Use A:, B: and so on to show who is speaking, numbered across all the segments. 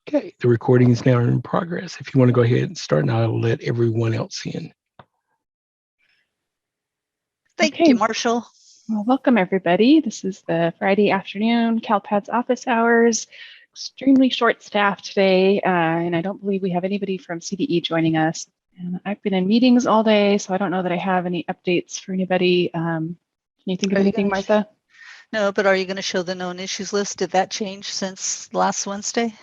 A: Okay, the recording is now in progress. If you want to go ahead and start, and I'll let everyone else in.
B: Thank you, Marshall.
C: Well, welcome everybody. This is the Friday afternoon CalPADS office hours. Extremely short staff today, and I don't believe we have anybody from CDE joining us. And I've been in meetings all day, so I don't know that I have any updates for anybody. Can you think of anything, Martha?
B: No, but are you going to show the known issues list? Did that change since last Wednesday?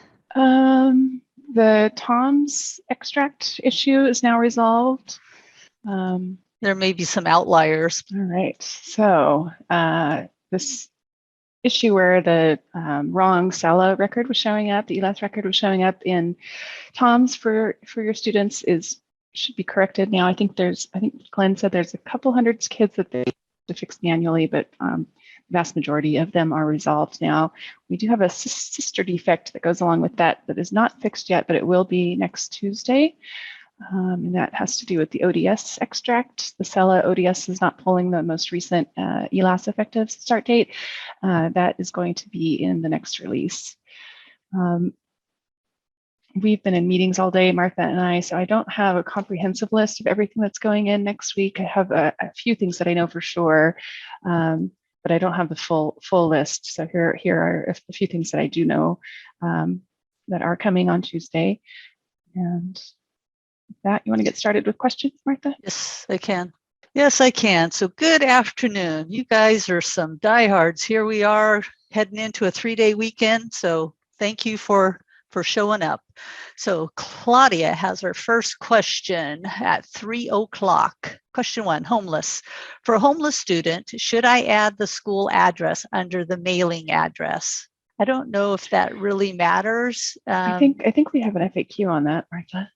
C: The TOMS extract issue is now resolved.
B: There may be some outliers.
C: All right. So this issue where the wrong SALA record was showing up, the ELAS record was showing up in TOMS for your students should be corrected now. I think Glenn said there's a couple hundred kids that they have to fix manually, but the vast majority of them are resolved now. We do have a sister defect that goes along with that is not fixed yet, but it will be next Tuesday. And that has to do with the ODS extract. The SELA ODS is not pulling the most recent ELAS effective start date. That is going to be in the next release. We've been in meetings all day, Martha and I, so I don't have a comprehensive list of everything that's going in next week. I have a few things that I know for sure, but I don't have the full list. So here are a few things that I do know that are coming on Tuesday. And with that, you want to get started with questions, Martha?
B: Yes, I can. Yes, I can. So good afternoon. You guys are some diehards. Here we are heading into a 3-day weekend. So thank you for showing up. So Claudia has her first question at 3 o'clock. Question 1, homeless. For a homeless student, should I add the school address under the mailing address? I don't know if that really matters.
C: I think we have an FAQ on that, Martha.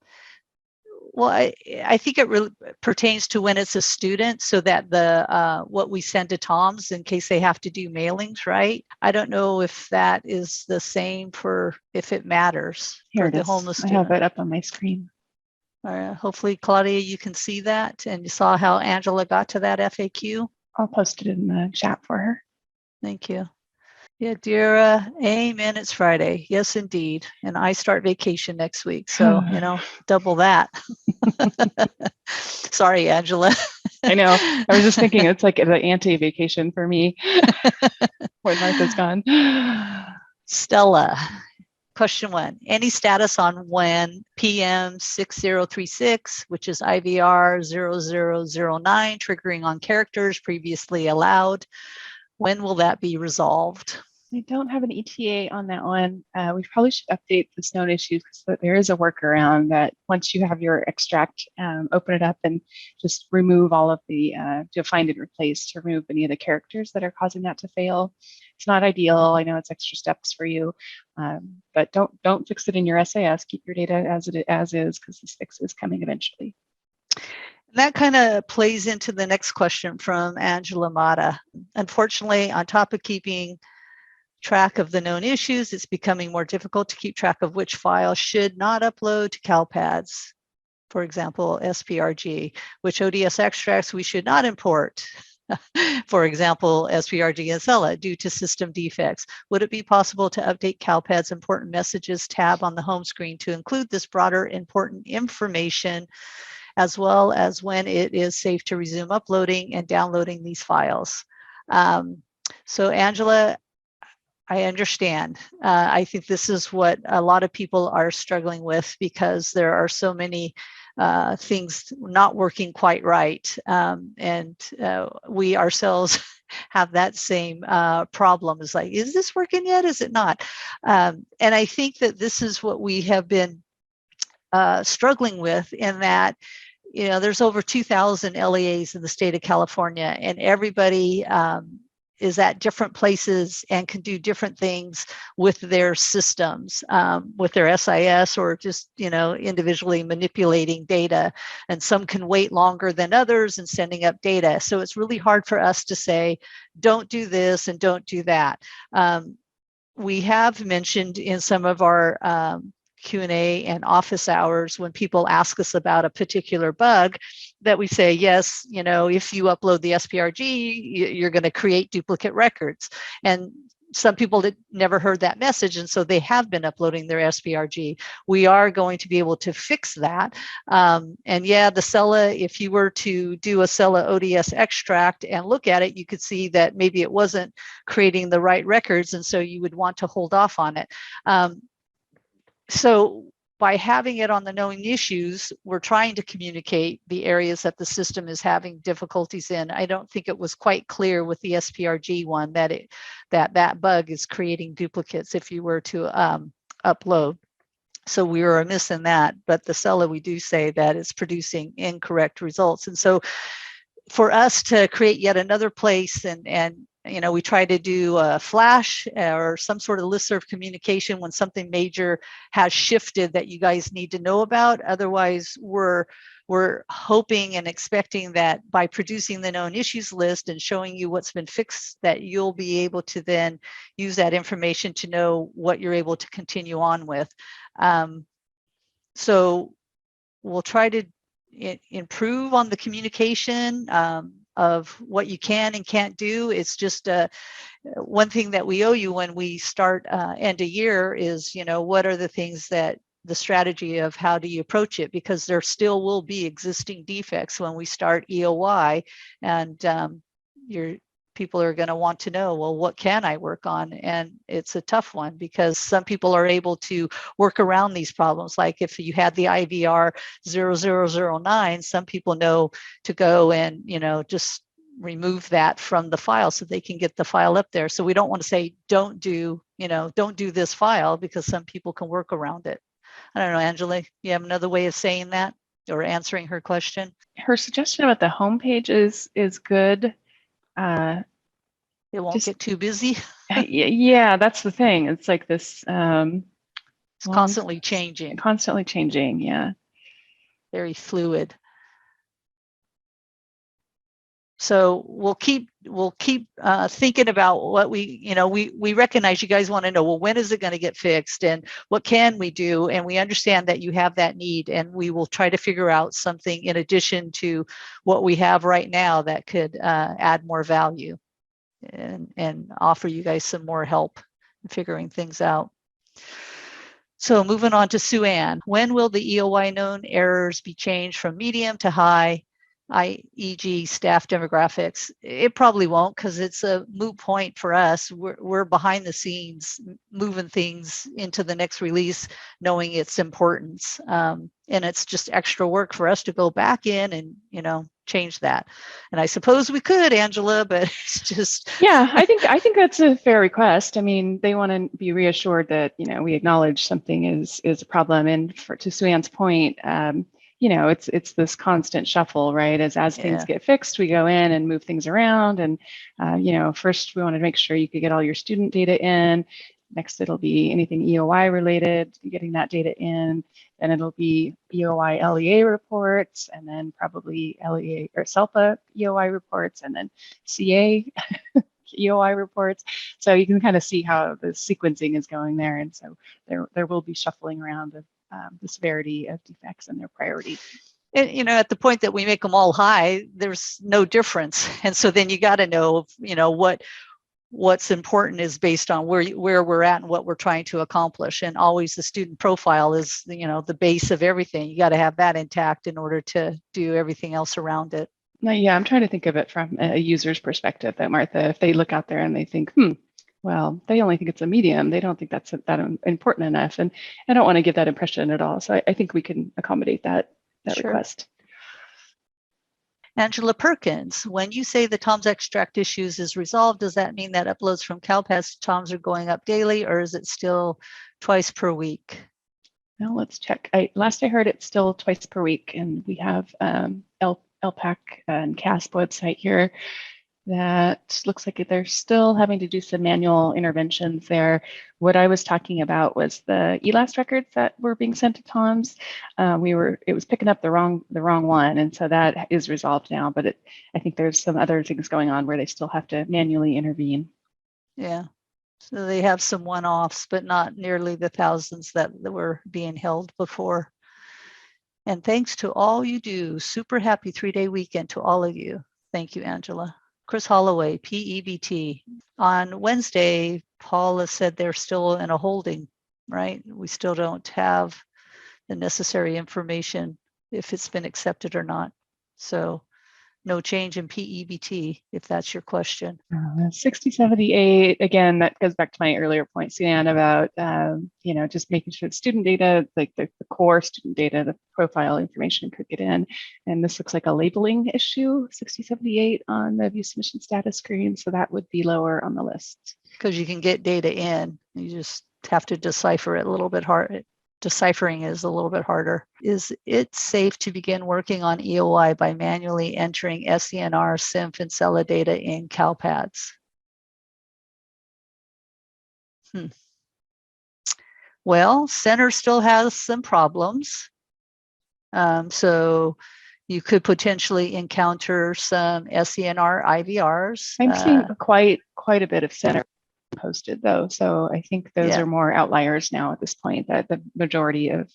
B: Well, I think it really pertains to when it's a student, so that the what we send to TOMS in case they have to do mailings, right? I don't know if that is the same for if it matters for the homeless student.
C: I have it up on my screen.
B: Hopefully, Claudia, you can see that, and you saw how Angela got to that FAQ.
C: I'll post it in the chat for her.
B: Thank you. Yeah, Dira, amen, it's Friday. Yes, indeed. And I start vacation next week. So, double that. Sorry, Angela.
C: I know. I was just thinking it's like the anti-vacation for me when Martha's gone.
B: Stella, question 1. Any status on when PM 6036, which is IVR 0009, triggering on characters previously allowed, when will that be resolved?
C: I don't have an ETA on that one. We probably should update the known issues because there is a workaround that once you have your extract, open it up and just remove all of the, to find and replace, to remove any of the characters that are causing that to fail. It's not ideal. I know it's extra steps for you, but don't fix it in your SIS. Keep your data as is because this fix is coming eventually.
B: That kind of plays into the next question from Angela Mata. Unfortunately, on top of keeping track of the known issues, it's becoming more difficult to keep track of which file should not upload to CalPADS. For example, SPRG, which ODS extracts we should not import. For example, SPRG and SELA due to system defects. Would it be possible to update CalPADS important messages tab on the home screen to include this broader important information, as well as when it is safe to resume uploading and downloading these files? So Angela, I understand. I think this is what a lot of people are struggling with because there are so many things not working quite right. And we ourselves have that same problem. It's like, is this working yet? Is it not? And I think that this is what we have been struggling with, in that there's over 2,000 LEAs in the state of California, and everybody is at different places and can do different things with their systems, with their SIS, or just, individually manipulating data. And some can wait longer than others in sending up data. So it's really hard for us to say, don't do this and don't do that. We have mentioned in some of our Q&A and office hours, when people ask us about a particular bug, that we say, yes, if you upload the SPRG, you're going to create duplicate records. And some people that never heard that message, and so they have been uploading their SPRG. We are going to be able to fix that. And yeah, the CELA, if you were to do a CELA ODS extract and look at it, you could see that maybe it wasn't creating the right records, and so you would want to hold off on it. So by having it on the known issues, we're trying to communicate the areas that the system is having difficulties in. I don't think it was quite clear with the SPRG one that that bug is creating duplicates if you were to upload. So we were amiss in that, but the CELA, we do say that it's producing incorrect results. And so for us to create yet another place, and you know, we try to do a flash or some sort of listserv communication when something major has shifted that you guys need to know about. Otherwise, we're hoping and expecting that by producing the known issues list and showing you what's been fixed, that you'll be able to then use that information to know what you're able to continue on with. So we'll try to improve on the communication of what you can and can't do. It's just one thing that we owe you when we start end of year is, you know, what are the things that the strategy of how do you approach it, because there still will be existing defects when we start EOI, and your people are going to want to know, well, what can I work on? And it's a tough one because some people are able to work around these problems. Like if you had the IVR 0009, some people know to go and, you know, just remove that from the file so they can get the file up there. So we don't want to say, don't do this file, because some people can work around it. I don't know, Angela, you have another way of saying that or answering her question?
C: Her suggestion about the homepage is good.
B: It won't get too busy.
C: Yeah, that's the thing. It's like this.
B: It's constantly changing.
C: Constantly changing, yeah.
B: Very fluid. So we'll keep thinking about what we recognize you guys want to know, well, when is it going to get fixed and what can we do? And we understand that you have that need, and we will try to figure out something in addition to what we have right now that could add more value and offer you guys some more help in figuring things out. So moving on to Sue Ann, when will the EOI known errors be changed from medium to high, e.g. staff demographics? It probably won't, because it's a moot point for us. We're behind the scenes moving things into the next release, knowing its importance. And it's just extra work for us to go back in and, you know, change that. And I suppose we could, Angela, but it's just.
C: Yeah, I think that's a fair request. I mean, they want to be reassured that, you know, we acknowledge something is a problem. And to Sue Ann's point, you know, it's this constant shuffle, right? As things get fixed, we go in and move things around. And, you know, first we want to make sure you could get all your student data in. Next, it'll be anything EOI related, getting that data in. Then it'll be EOI LEA reports, and then probably LEA or SELPA EOI reports, and then CA EOI reports. So you can kind of see how the sequencing is going there. And so there will be shuffling around of the severity of defects and their priority.
B: And, you know, at the point that we make them all high, there's no difference. And so then you got to know, you know, what's important is based on where we're at and what we're trying to accomplish. And always the student profile is, you know, the base of everything. You got to have that intact in order to do everything else around it.
C: Now, yeah, I'm trying to think of it from a user's perspective, that Martha, if they look out there and they think, well, they only think it's a medium, they don't think that's that important enough. And I don't want to give that impression at all. So I think we can accommodate that
B: Sure.
C: request.
B: Angela Perkins, when you say the TOMS extract issues is resolved, does that mean that uploads from CALPADS to TOMS are going up daily, or is it still twice per week?
C: Well, let's check. Last I heard, it's still twice per week, and we have LPAC and CASP website here that looks like they're still having to do some manual interventions there. What I was talking about was the ELAST records that were being sent to TOMS. It was picking up the wrong one, and so that is resolved now. But I think there's some other things going on where they still have to manually intervene.
B: Yeah, so they have some one-offs, but not nearly the thousands that were being held before. And thanks to all you do. Super happy 3-day weekend to all of you. Thank you, Angela. Chris Holloway, PEBT. On Wednesday, Paula said they're still in a holding, right? We still don't have the necessary information if it's been accepted or not. So no change in PEBT, if that's your question.
C: 6078, again, that goes back to my earlier point, Suzanne, about, just making sure the student data, like the core student data, the profile information could get in. And this looks like a labeling issue, 6078 on the view submission status screen. So that would be lower on the list.
B: Because you can get data in, you just have to decipher it a little bit hard. Deciphering is a little bit harder. Is it safe to begin working on EOI by manually entering SENR, SINF, and CELA data in CALPADS? Well, Center still has some problems. So you could potentially encounter some SENR IVRs.
C: I'm seeing quite a bit of Center posted though, so I think those are more outliers now at this point. That the majority of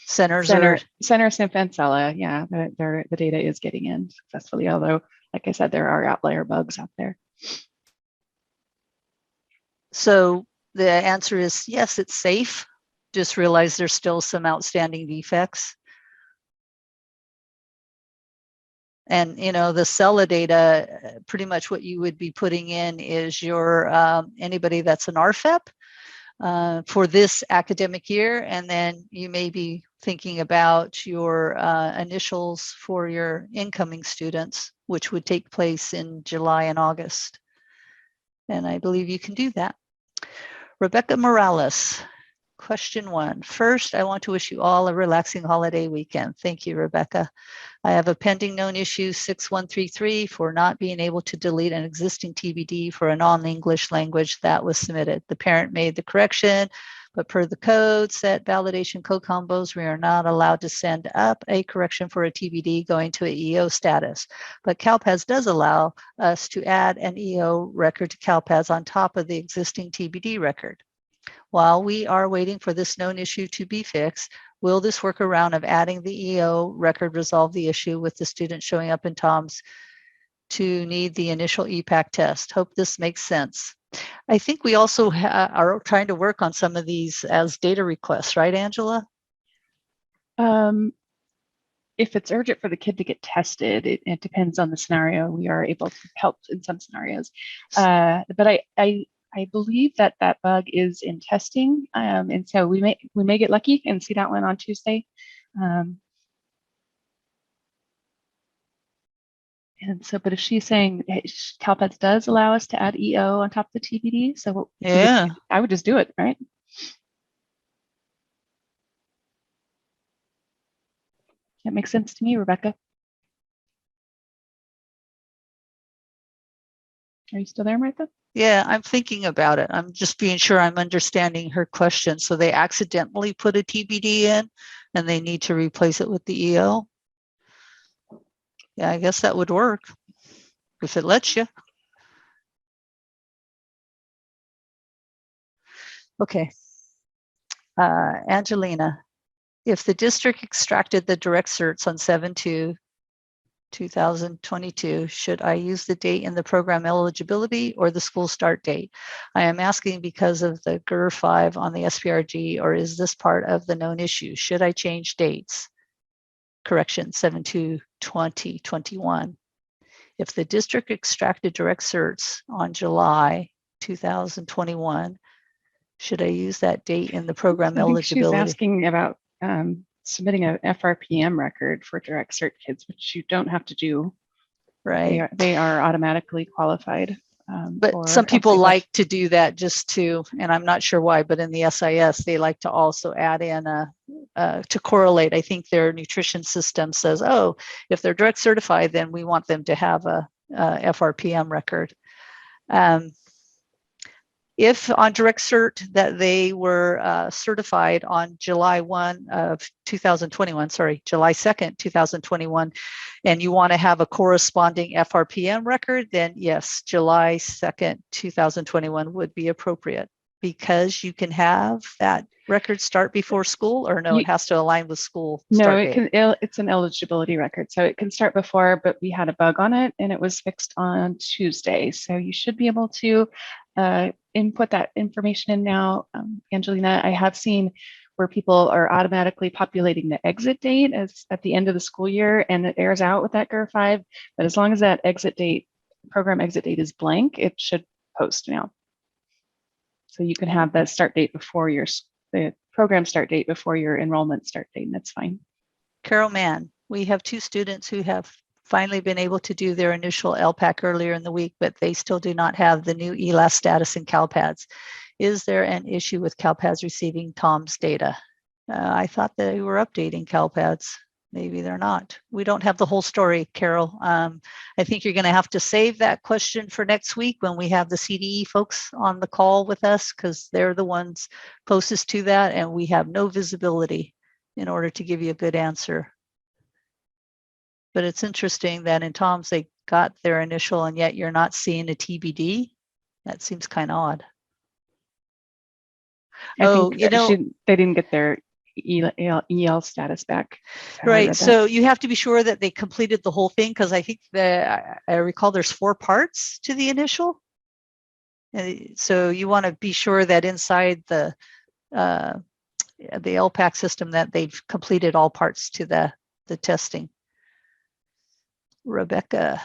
C: Center, SINF, and CELA, yeah, the data is getting in successfully. Although, like I said, there are outlier bugs out there.
B: So the answer is yes, it's safe. Just realize there's still some outstanding defects. And, the CELA data, pretty much what you would be putting in is your anybody that's an RFEP for this academic year. And then you may be thinking about your initials for your incoming students, which would take place in July and August. And I believe you can do that. Rebecca Morales. Question 1. First, I want to wish you all a relaxing holiday weekend. Thank you, Rebecca. I have a pending known issue 6133 for not being able to delete an existing TBD for a non-English language that was submitted. The parent made the correction, but per the code set validation code combos, we are not allowed to send up a correction for a TBD going to an EO status. But CALPADS does allow us to add an EO record to CALPADS on top of the existing TBD record. While we are waiting for this known issue to be fixed, will this workaround of adding the EO record resolve the issue with the student showing up in TOMS to need the initial EPAC test? Hope this makes sense. I think we also are trying to work on some of these as data requests, right, Angela?
C: If it's urgent for the kid to get tested, it depends on the scenario. We are able to help in some scenarios. But I believe that bug is in testing, and so we may get lucky and see that one on Tuesday. And so, but if she's saying CALPADS does allow us to add EO on top of the TBD, so yeah, I would just do it, right? That makes sense to me, Rebecca. Are you still there, Martha?
B: Yeah, I'm thinking about it. I'm just being sure I'm understanding her question. So they accidentally put a TBD in and they need to replace it with the EO. Yeah, I guess that would work if it lets you. Okay. Angelina, if the district extracted the direct certs on 7/2/2022, should I use the date in the program eligibility or the school start date? I am asking because of the GER 5 on the SPRG, or is this part of the known issue? Should I change dates? Correction, 7/2/2021. If the district extracted direct certs on July 2021, should I use that date in the program eligibility?
C: She's asking about submitting a FRPM record for direct cert kids, which you don't have to do.
B: Right.
C: They are automatically qualified.
B: But some people like to do that just to, and I'm not sure why, but in the SIS, they like to also add in to correlate. I think their nutrition system says, oh, if they're direct certified, then we want them to have a FRPM record. If on direct cert that they were certified on July 2nd, 2021, and you want to have a corresponding FRPM record, then yes, July 2nd, 2021 would be appropriate, because you can have that record start before school, or no, it has to align with school.
C: No, it's an eligibility record. So it can start before, but we had a bug on it and it was fixed on Tuesday. So you should be able to input that information in now, Angelina. I have seen where people are automatically populating the exit date as at the end of the school year, and it airs out with that GER5. But as long as that exit date, program exit date is blank, it should post now. So you can have the start date before the program start date before your enrollment start date, and that's fine.
B: Carol Mann, we have 2 students who have finally been able to do their initial LPAC earlier in the week, but they still do not have the new ELAS status in CALPADS. Is there an issue with CALPADS receiving Tom's data? I thought they were updating CALPADS. Maybe they're not. We don't have the whole story, Carol. I think you're going to have to save that question for next week when we have the CDE folks on the call with us, because they're the ones closest to that, and we have no visibility in order to give you a good answer. But it's interesting that in Tom's, they got their initial and yet you're not seeing a TBD. That seems kind of odd.
C: I think they didn't get their EL status back.
B: Right. So you have to be sure that they completed the whole thing, because I think that I recall there's 4 parts to the initial. And so you want to be sure that inside the LPAC system that they've completed all parts to the testing. Rebecca,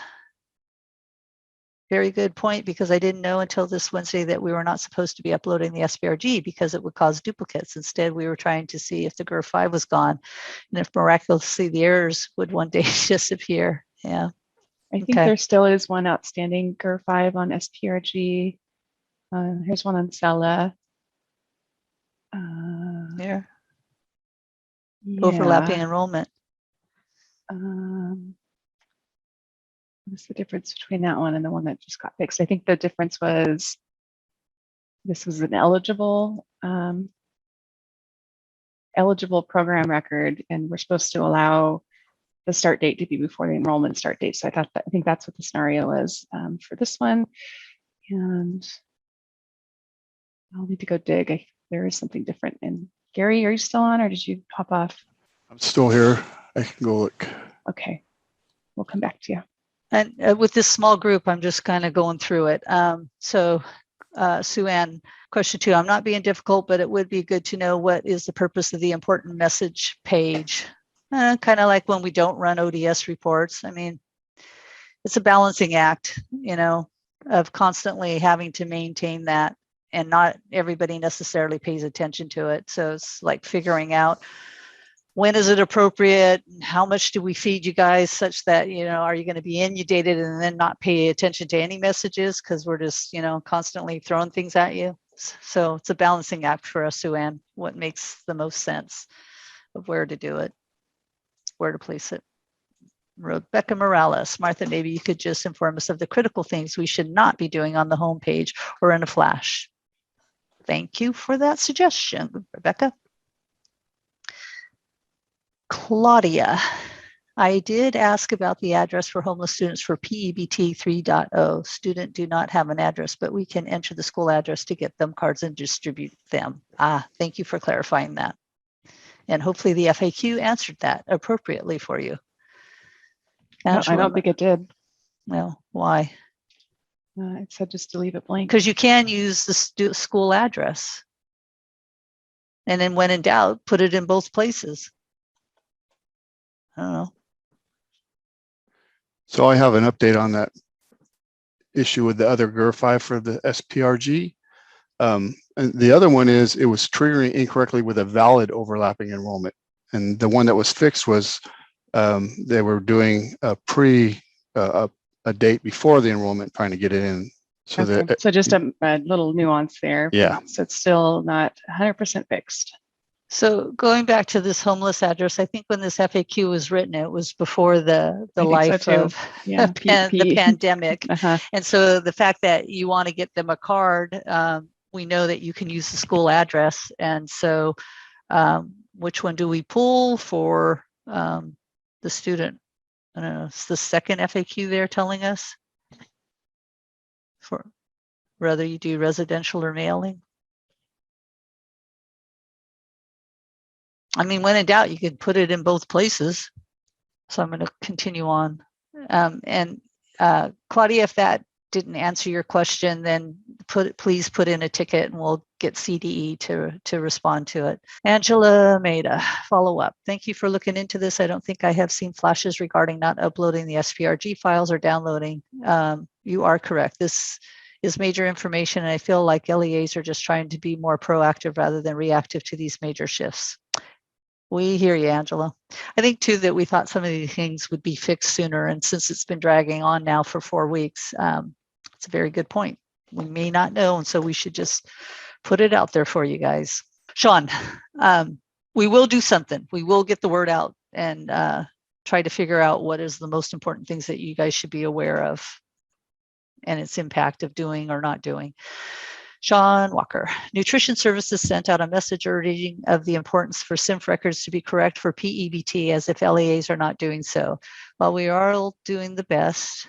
B: very good point, because I didn't know until this Wednesday that we were not supposed to be uploading the SPRG because it would cause duplicates. Instead, we were trying to see if the GER5 was gone and if miraculously the errors would one day disappear. Yeah.
C: I think there still is one outstanding GER5 on SPRG. Here's one on CELA.
B: There.
C: Yeah.
B: Overlapping enrollment.
C: What's the difference between that one and the one that just got fixed? I think the difference was this was an eligible program record, and we're supposed to allow the start date to be before the enrollment start date. So I think that's what the scenario was for this one. And I'll need to go dig. There is something different. And Gary, are you still on, or did you pop off?
D: I'm still here. I can go look.
C: Okay, we'll come back to you.
B: And with this small group, I'm just kind of going through it. So Sue Ann, question 2, I'm not being difficult, but it would be good to know what is the purpose of the important message page. Kind of like when we don't run ODS reports. I mean, it's a balancing act, of constantly having to maintain that, and not everybody necessarily pays attention to it. So it's like figuring out, when is it appropriate? How much do we feed you guys such that, are you going to be inundated and then not pay attention to any messages because we're just, constantly throwing things at you? So it's a balancing act for us, Sue Ann, what makes the most sense of where to do it, where to place it. Rebecca Morales, Martha, maybe you could just inform us of the critical things we should not be doing on the homepage or in a flash. Thank you for that suggestion, Rebecca. Claudia, I did ask about the address for homeless students for PEBT 3.0. Student do not have an address, but we can enter the school address to get them cards and distribute them. Thank you for clarifying that. And hopefully the FAQ answered that appropriately for you.
C: No, I don't think it did.
B: Well, why?
C: It said just to leave it blank.
B: Because you can use the school address. And then when in doubt, put it in both places. I don't know.
D: So I have an update on that issue with the other GER5 for the SPRG. And the other one is it was triggering incorrectly with a valid overlapping enrollment. And the one that was fixed was they were doing a date before the enrollment, trying to get it in. So,
C: okay. So just a little nuance there.
D: Yeah.
C: So it's still not 100% fixed.
B: So going back to this homeless address, I think when this FAQ was written, it was before the life of the pandemic. And so the fact that you want to get them a card, we know that you can use the school address. And so which one do we pull for the student? I don't know, it's the second FAQ they're telling us for whether you do residential or mailing. I mean, when in doubt, you could put it in both places. So I'm going to continue on. And Claudia, if that didn't answer your question, then please put in a ticket and we'll get CDE to respond to it. Angela Maida, follow up. Thank you for looking into this. I don't think I have seen flashes regarding not uploading the SPRG files or downloading. You are correct. This is major information, and I feel like LEAs are just trying to be more proactive rather than reactive to these major shifts. We hear you, Angela. I think too that we thought some of these things would be fixed sooner, and since it's been dragging on now for 4 weeks, it's a very good point. We may not know, and so we should just put it out there for you guys. Sean, we will do something. We will get the word out and try to figure out what is the most important things that you guys should be aware of and its impact of doing or not doing. Sean Walker, Nutrition Services sent out a message urging of the importance for SIMF records to be correct for PEBT as if LEAs are not doing so. While we are all doing the best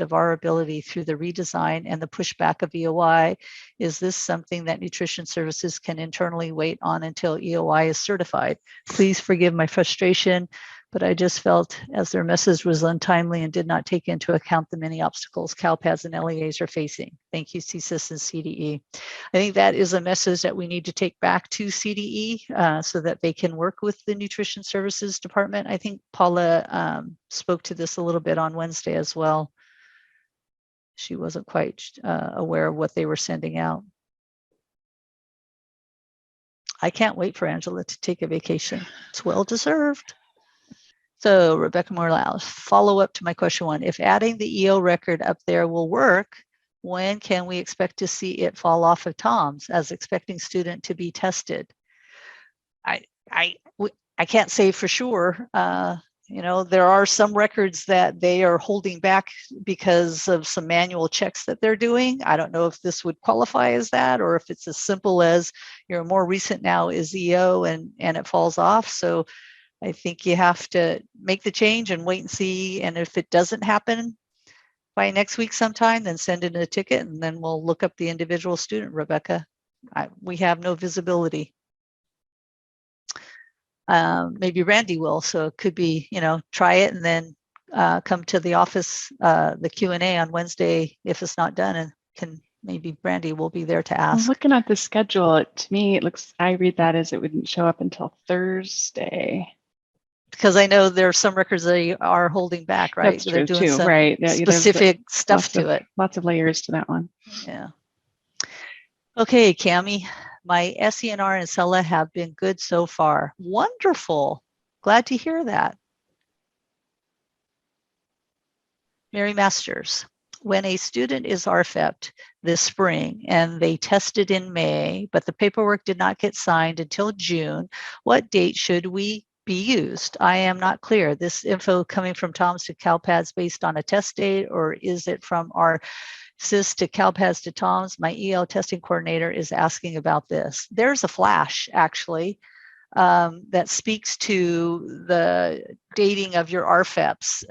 B: of our ability through the redesign and the pushback of EOI, is this something that Nutrition Services can internally wait on until EOI is certified? Please forgive my frustration, but I just felt as their message was untimely and did not take into account the many obstacles CALPADS and LEAs are facing. Thank you, CSIS and CDE. I think that is a message that we need to take back to CDE so that they can work with the Nutrition Services Department. I think Paula spoke to this a little bit on Wednesday as well. She wasn't quite aware of what they were sending out. I can't wait for Angela to take a vacation. It's well deserved. So Rebecca Morales, follow up to my question 1. If adding the EO record up there will work, when can we expect to see it fall off of TOMS as expecting student to be tested? I can't say for sure. You know, there are some records that they are holding back because of some manual checks that they're doing. I don't know if this would qualify as that, or if it's as simple as your more recent now is EO and it falls off. So I think you have to make the change and wait and see. And if it doesn't happen by next week sometime, then send in a ticket and then we'll look up the individual student, Rebecca. We have no visibility. Maybe Randy will, so it could be, you know, try it and then come to the office, the Q&A on Wednesday if it's not done, and maybe Randy will be there to ask.
C: Looking at the schedule, to me, it looks, I read that as it wouldn't show up until Thursday.
B: Because I know there are some records they are holding back, right?
C: That's
B: They're
C: true
B: doing
C: too,
B: some
C: right?
B: specific stuff to it.
C: Lots of layers to that one.
B: Yeah. Okay, Cami, my SENR and CELA have been good so far. Wonderful. Glad to hear that. Mary Masters, when a student is RFEP'd this spring and they tested in May, but the paperwork did not get signed until June, what date should we be used? I am not clear. This info coming from TOMS to CALPADS based on a test date, or is it from our CIS to CALPADS to TOMS? My EL testing coordinator is asking about this. There's a flash actually that speaks to the dating of your RFEPs.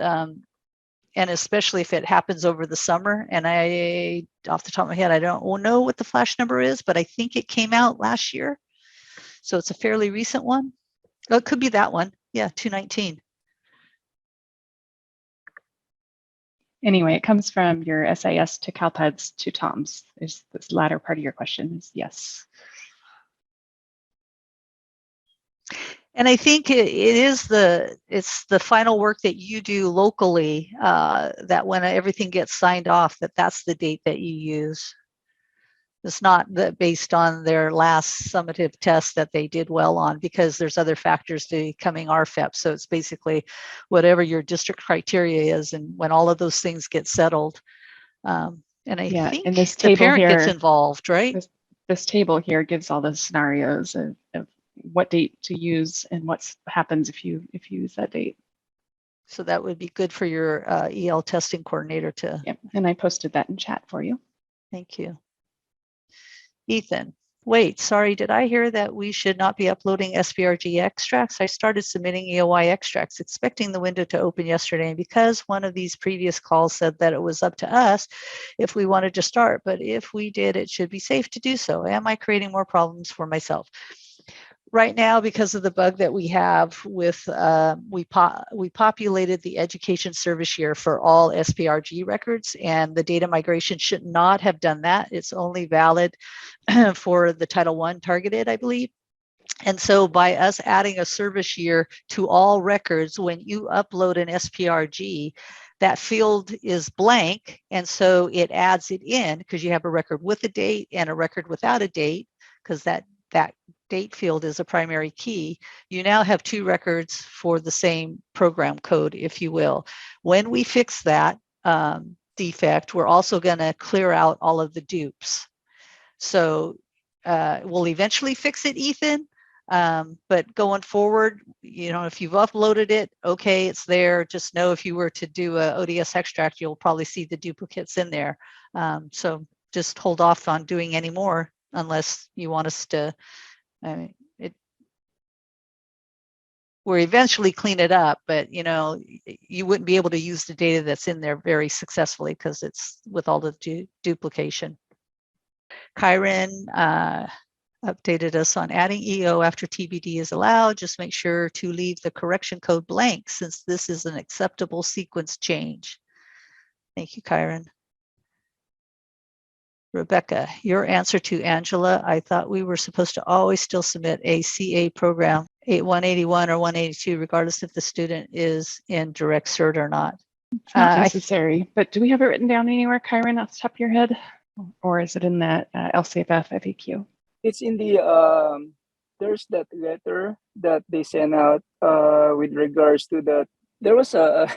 B: And especially if it happens over the summer. And I, off the top of my head, I don't know what the flash number is, but I think it came out last year. So it's a fairly recent one. Oh, it could be that one. Yeah, 219.
C: Anyway, it comes from your SIS to CALPADS to TOMS. Is this latter part of your question is yes.
B: And I think it's the final work that you do locally that when everything gets signed off, that's the date that you use. It's not based on their last summative test that they did well on, because there's other factors to becoming RFEP. So it's basically whatever your district criteria is, and when all of those things get settled. And I think
C: and this
B: the
C: table
B: parent
C: here,
B: gets involved, right?
C: This table here gives all the scenarios of what date to use and what happens if you use that date.
B: So that would be good for your EL testing coordinator to.
C: Yep, and I posted that in chat for you.
B: Thank you. Ethan, wait, sorry, did I hear that we should not be uploading SPRG extracts? I started submitting EOI extracts, expecting the window to open yesterday, and because one of these previous calls said that it was up to us if we wanted to start, but if we did, it should be safe to do so. Am I creating more problems for myself? right now, because of the bug that we have with, we populated the education service year for all SPRG records, and the data migration should not have done that. It's only valid for the Title I targeted, I believe. And so by us adding a service year to all records, when you upload an SPRG, that field is blank. And so it adds it in because you have a record with a date and a record without a date, because that date field is a primary key. You now have two records for the same program code, if you will. When we fix that defect, we're also going to clear out all of the dupes. So we'll eventually fix it, Ethan. But going forward, if you've uploaded it, okay, it's there. Just know if you were to do a ODS extract, you'll probably see the duplicates in there. So just hold off on doing any more unless you want us to, we'll eventually clean it up, but you wouldn't be able to use the data that's in there very successfully because it's with all the duplication. Kyron updated us on adding EO after TBD is allowed. Just make sure to leave the correction code blank since this is an acceptable sequence change. Thank you, Kyron. Rebecca, your answer to Angela, I thought we were supposed to always still submit a CA program, 181 or 182, regardless if the student is in direct cert or not.
C: It's not necessary, but do we have it written down anywhere, Kyron, off the top of your head? Or is it in that LCFF FAQ?
E: It's in the, there's that letter that they sent out with regards to that. There was a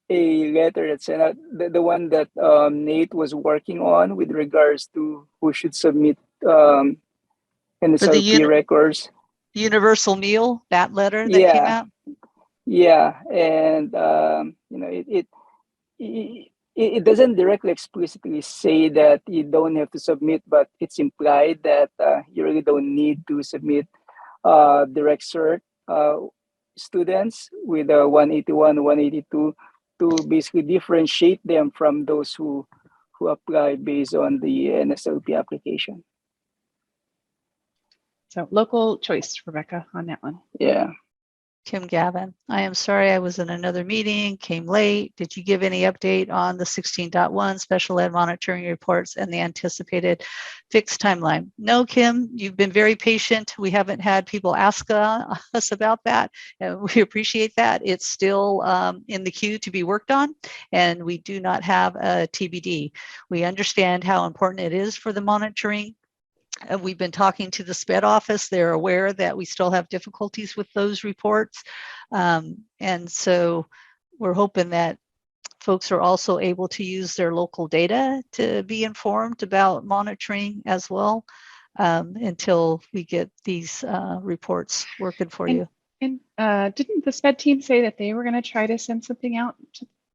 E: letter that sent out, the one that Nate was working on with regards to who should submit NSRP records.
B: Universal meal, that letter that came out?
E: Yeah, and it doesn't directly explicitly say that you don't have to submit, but it's implied that you really don't need to submit direct cert students with 181, 182 to basically differentiate them from those who apply based on the NSLP application.
C: So local choice, Rebecca, on that one.
E: Yeah.
B: Kim Gavin, I am sorry I was in another meeting, came late. Did you give any update on the 16.1 special ed monitoring reports and the anticipated fixed timeline? No, Kim, you've been very patient. We haven't had people ask us about that. We appreciate that. It's still in the queue to be worked on, and we do not have a TBD. We understand how important it is for the monitoring. We've been talking to the SPED office. They're aware that we still have difficulties with those reports. And so we're hoping that folks are also able to use their local data to be informed about monitoring as well until we get these reports working for you.
C: And didn't the SPED team say that they were going to try to send something out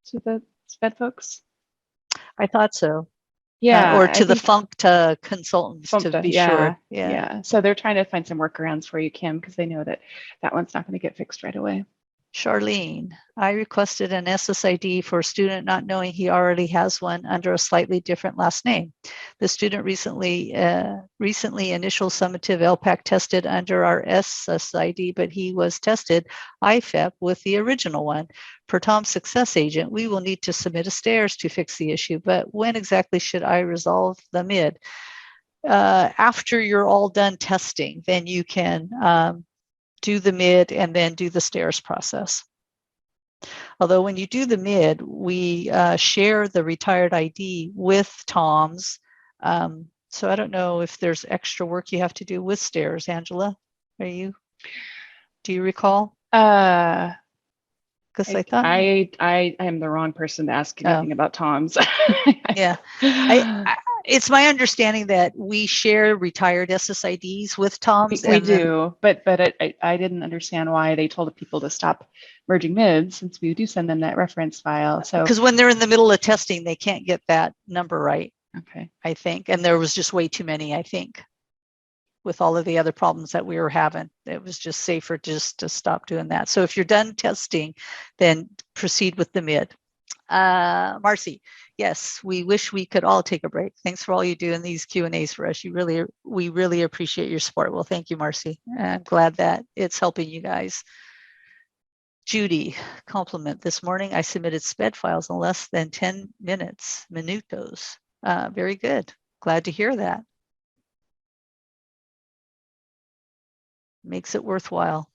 C: to the SPED folks?
B: I thought so.
C: Yeah,
B: or to the FUNCTA consultants to be sure.
C: Yeah. So they're trying to find some workarounds for you, Kim, because they know that one's not going to get fixed right away.
B: Charlene, I requested an SSID for a student not knowing he already has one under a slightly different last name. The student recently initial summative LPAC tested under our SSID, but he was tested IFEP with the original one. Per Tom's success agent, we will need to submit a STARS to fix the issue, but when exactly should I resolve the MID? After you're all done testing, then you can do the MID and then do the STARS process. Although when you do the MID, we share the retired ID with Tom's. So I don't know if there's extra work you have to do with STARS, Angela. Do you recall?
C: Because
B: I thought
C: I am the wrong person to ask anything about Tom's.
B: Yeah. It's my understanding that we share retired SSIDs with Tom's.
C: We do, but I didn't understand why they told people to stop merging MIDs since we do send them that reference file. So
B: because when they're in the middle of testing, they can't get that number right.
C: Okay.
B: I think, and there was just way too many, I think, with all of the other problems that we were having. It was just safer just to stop doing that. So if you're done testing, then proceed with the MID. Marcy, Yes, we wish we could all take a break. Thanks for all you do in these Q&As for us. We really appreciate your support. Well, thank you, Marcy. I'm glad that it's helping you guys. Judy, compliment. This morning I submitted SPED files in less than 10 minutes, minutos. Very good. Glad to hear that. Makes it worthwhile.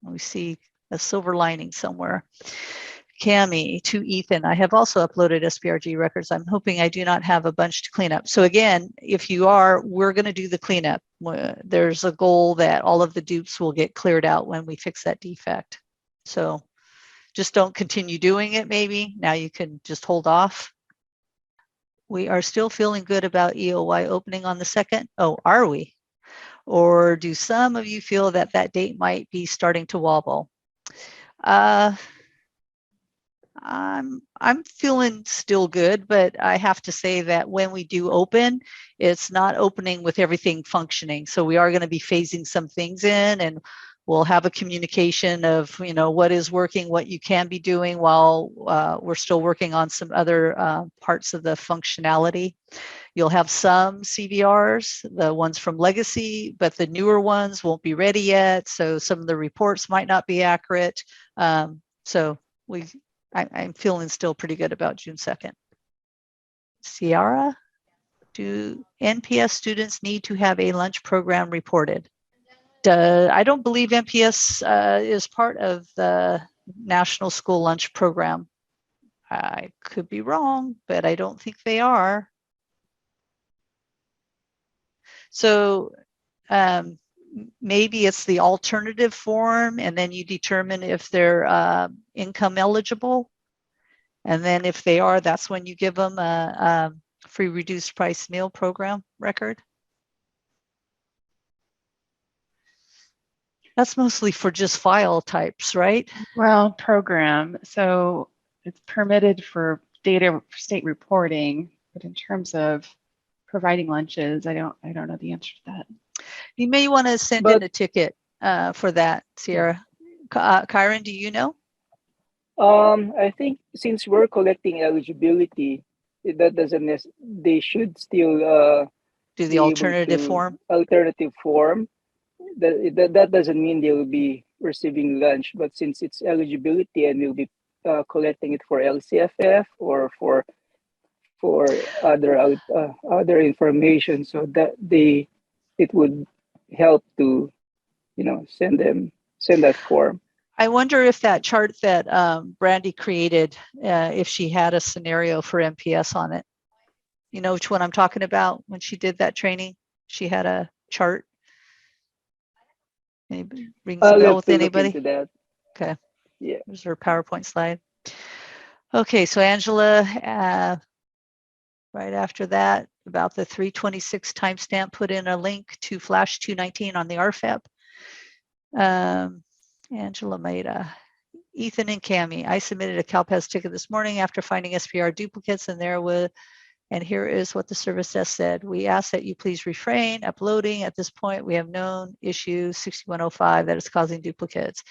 B: We see a silver lining somewhere. Cami, to Ethan, I have also uploaded SPRG records. I'm hoping I do not have a bunch to clean up. So again, if you are, we're going to do the cleanup. There's a goal that all of the dupes will get cleared out when we fix that defect. So just don't continue doing it maybe. Now you can just hold off. We are still feeling good about EOY opening on the 2nd. Oh, are we? Or do some of you feel that that date might be starting to wobble? I'm feeling still good, but I have to say that when we do open, it's not opening with everything functioning. So we are going to be phasing some things in, and we'll have a communication of, you know, what is working, what you can be doing while we're still working on some other parts of the functionality. You'll have some CVRs, the ones from legacy, but the newer ones won't be ready yet. So some of the reports might not be accurate. So I'm feeling still pretty good about June 2nd. Ciara, do NPS students need to have a lunch program reported? I don't believe NPS is part of the National School Lunch Program. I could be wrong, but I don't think they are. So maybe it's the alternative form, and then you determine if they're income eligible. And then if they are, that's when you give them a free reduced price meal program record. That's mostly for just file types, right?
C: Well, program. So it's permitted for data state reporting, but in terms of providing lunches, I don't know the answer to that.
B: You may want to send in a ticket for that, Sierra. Kyron, do you know?
E: I think since we're collecting eligibility, that doesn't they should still
B: do the alternative form.
E: Alternative form. That doesn't mean they'll be receiving lunch, but since it's eligibility and we'll be collecting it for LCFF or for other information, so that it would help to, you know, send that form.
B: I wonder if that chart that Brandy created, if she had a scenario for NPS on it. You know which one I'm talking about when she did that training? She had a chart. Anybody rings a bell with anybody? Okay.
E: Yeah.
B: There's her PowerPoint slide. Okay, so Angela, right after that, about the 326 timestamp, put in a link to Flash 219 on the RFEP. Angela Maida. Ethan and Cami, I submitted a CalPADS ticket this morning after finding SPR duplicates, and here is what the service desk said. We ask that you please refrain uploading. At this point, we have known issue 6105 that is causing duplicates.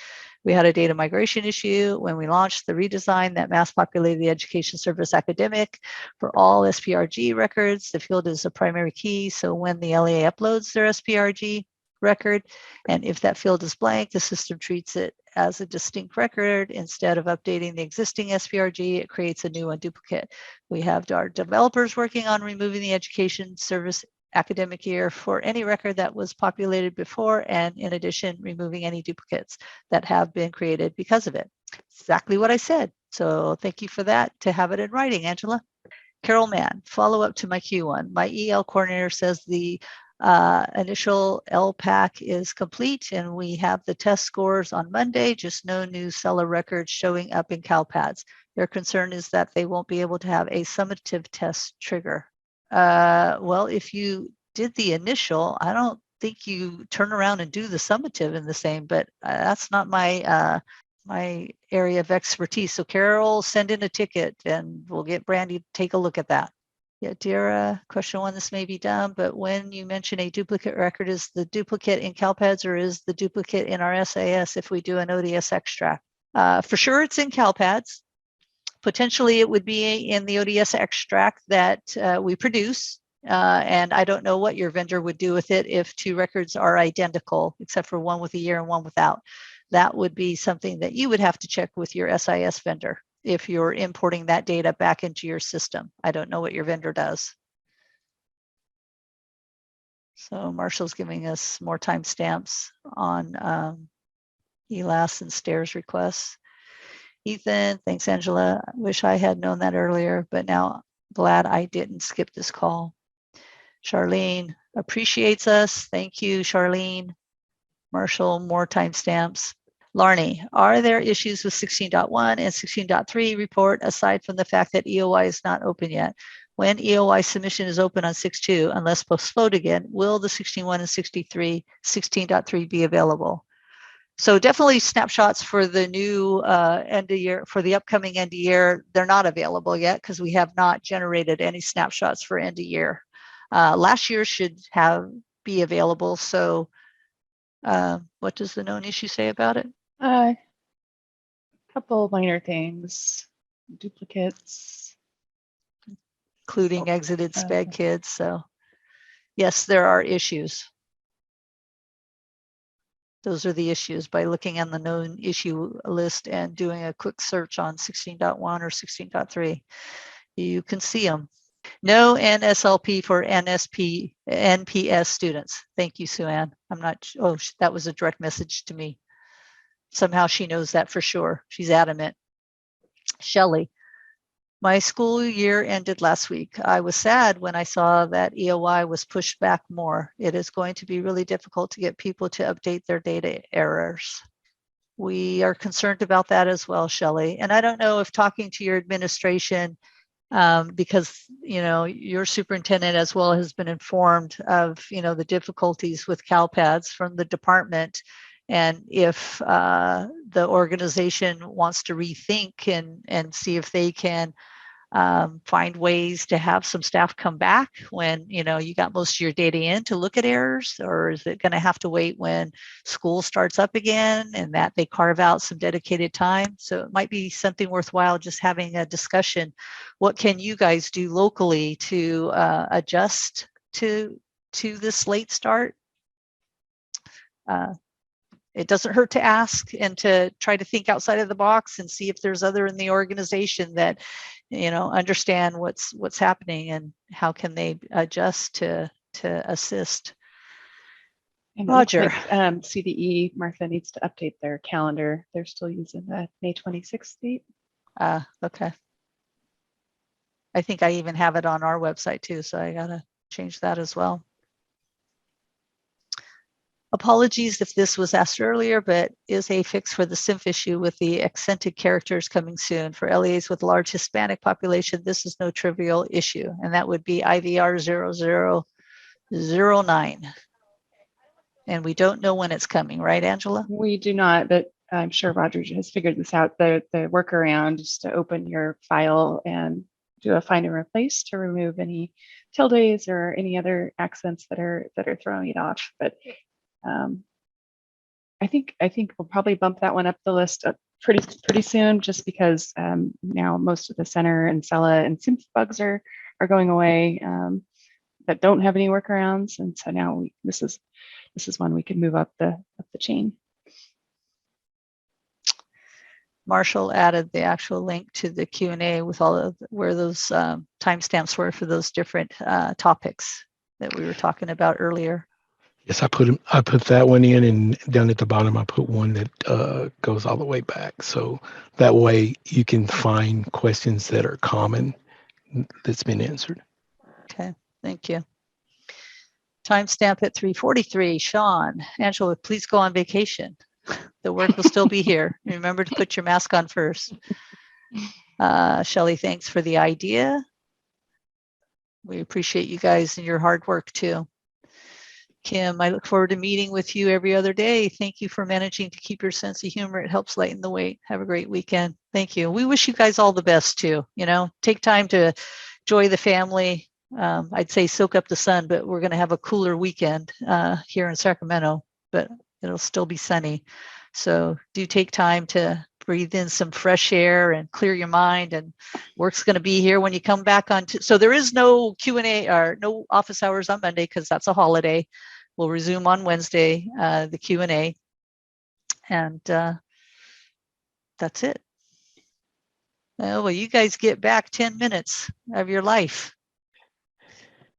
B: We had a data migration issue when we launched the redesign that mass populated the education service academic for all SPRG records. The field is a primary key, so when the LEA uploads their SPRG record, and if that field is blank, the system treats it as a distinct record. Instead of updating the existing SPRG, it creates a new one duplicate. We have our developers working on removing the education service academic year for any record that was populated before, and in addition, removing any duplicates that have been created because of it. Exactly what I said. So thank you for that, to have it in writing, Angela. Carol Mann, follow up to my Q1. My EL coordinator says the initial LPAC is complete, and we have the test scores on Monday, just no new seller records showing up in CalPADS. Their concern is that they won't be able to have a summative test trigger. Well, if you did the initial, I don't think you turn around and do the summative in the same, but that's not my my area of expertise. So Carol, send in a ticket and we'll get Brandy to take a look at that. Yeah, Dira, question one, this may be dumb, but when you mention a duplicate record, is the duplicate in CalPADS or is the duplicate in our SIS if we do an ODS extract? For sure it's in CalPADS. Potentially it would be in the ODS extract that we produce. And I don't know what your vendor would do with it if two records are identical, except for one with a year and one without. That would be something that you would have to check with your SIS vendor if you're importing that data back into your system. I don't know what your vendor does. So Marshall's giving us more timestamps on ELAS and STAIRS requests. Ethan, thanks, Angela. I wish I had known that earlier, but now glad I didn't skip this call. Charlene appreciates us. Thank you, Charlene. Marshall, more timestamps. Larney, are there issues with 16.1 and 16.3 report aside from the fact that EOI is not open yet? When EOI submission is open on 6.2, unless postponed again, will the 16.1 and 16.3 be available? So definitely snapshots for the new end of year, for the upcoming end of year, they're not available yet because we have not generated any snapshots for end of year. Last year should be available. So what does the known issue say about it?
C: A couple minor things, duplicates.
B: Including exited sped kids. So yes, there are issues. Those are the issues. By looking on the known issue list and doing a quick search on 16.1 or 16.3, you can see them. No NSLP for NPS students. Thank you, Sue-Ann. I'm not, oh, that was a direct message to me. Somehow she knows that for sure. She's adamant. Shelley, my school year ended last week. I was sad when I saw that EOI was pushed back more. It is going to be really difficult to get people to update their data errors. We are concerned about that as well, Shelley. And I don't know if talking to your administration, because your superintendent as well has been informed of the difficulties with CALPADS from the department, and if the organization wants to rethink and see if they can find ways to have some staff come back when you got most of your data in to look at errors, or is it going to have to wait when school starts up again and that they carve out some dedicated time? So it might be something worthwhile just having a discussion. What can you guys do locally to adjust to this late start? It doesn't hurt to ask and to try to think outside of the box and see if there's other in the organization that understand what's happening and how can they adjust to assist.
C: And
B: Roger.
C: like, CDE, Martha needs to update their calendar. They're still using the May 26th date.
B: Okay. I think I even have it on our website too, so I gotta change that as well. Apologies if this was asked earlier, but is a fix for the SIMF issue with the accented characters coming soon? For LEAs with large Hispanic population, this is no trivial issue, and that would be IVR 0009. And we don't know when it's coming, right, Angela?
C: We do not, but I'm sure Roger has figured this out. The workaround is to open your file and do a find and replace to remove any tildes or any other accents that are throwing it off. But I think we'll probably bump that one up the list pretty soon, just because now most of the center and Sella and SIMF bugs are going away that don't have any workarounds, and so now this is one we can move up the chain.
B: Marshall added the actual link to the Q&A with all of where those timestamps were for those different topics that we were talking about earlier.
A: Yes, I put that one in, and down at the bottom I put one that goes all the way back. So that way you can find questions that are common that's been answered.
B: Okay, thank you. Timestamp at 3:43. Sean, Angela, please go on vacation. The work will still be here. Remember to put your mask on first. Shelley, thanks for the idea. We appreciate you guys and your hard work too. Kim, I look forward to meeting with you every other day. Thank you for managing to keep your sense of humor. It helps lighten the weight. Have a great weekend. Thank you. We wish you guys all the best too. Take time to enjoy the family. I'd say soak up the sun, but we're going to have a cooler weekend here in Sacramento, but it'll still be sunny. So do take time to breathe in some fresh air and clear your mind, and work's going to be here when you come back on. So there is no Q&A or no office hours on Monday because that's a holiday. We'll resume on Wednesday, the Q&A, and that's it. Oh, well, you guys get back 10 minutes of your life.